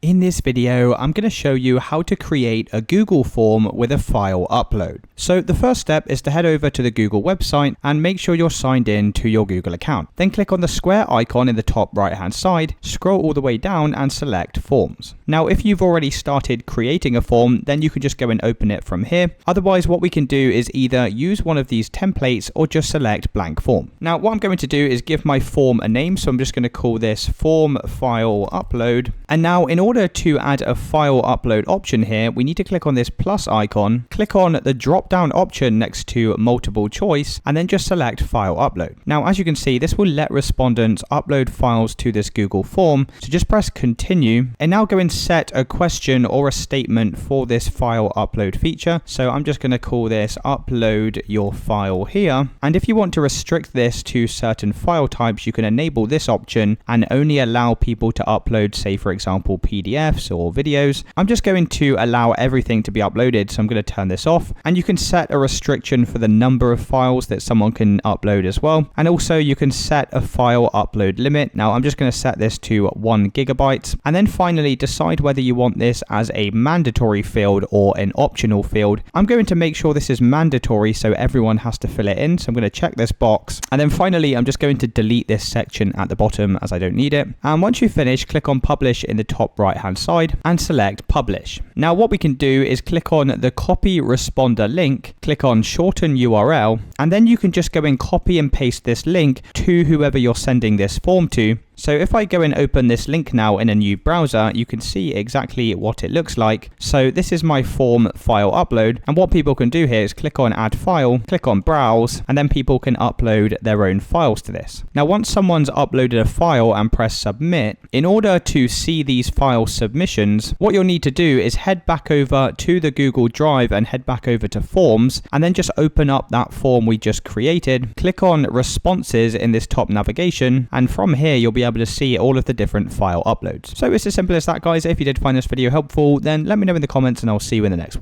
In this video, I'm going to show you how to create a Google form with a file upload. So the first step is to head over to the Google website and make sure you're signed in to your Google account. Then click on the square icon in the top right hand side, scroll all the way down and select Forms. Now, if you've already started creating a form, then you can just go and open it from here. Otherwise, what we can do is either use one of these templates or just select blank form. Now, what I'm going to do is give my form a name. So I'm just going to call this form file upload. And now in order to add a file upload option here, we need to click on this plus icon, click on the drop down option next to multiple choice, and then just select file upload. Now, as you can see, this will let respondents upload files to this Google form. So just press continue and now go and set a question or a statement for this file upload feature. So I'm just going to call this upload your file here. And if you want to restrict this to certain file types, you can enable this option and only allow people to upload, say for example, PDFs or videos. I'm just going to allow everything to be uploaded. So I'm going to turn this off, and you can set a restriction for the number of files that someone can upload as well. And also you can set a file upload limit. Now I'm just going to set this to 1 gigabyte. And then finally decide whether you want this as a mandatory field or an optional field. I'm going to make sure this is mandatory, so everyone has to fill it in. So I'm going to check this box. And then finally, I'm just going to delete this section at the bottom as I don't need it. And once you finish, click on publish in the top right hand side and select publish. Now what we can do is click on the copy responder link, click on shorten URL, and then you can just go and copy and paste this link to whoever you're sending this form to. So if I go and open this link now in a new browser, you can see exactly what it looks like. So this is my form file upload. And what people can do here is click on add file, click on browse, and then people can upload their own files to this. Now, once someone's uploaded a file and press submit, in order to see these file submissions, what you'll need to do is head back over to the Google Drive and head back over to Forms, and then just open up that form we just created. Click on responses in this top navigation. And from here, you'll be able to see all of the different file uploads. So it's as simple as that, guys. If you did find this video helpful, then let me know in the comments and I'll see you in the next one.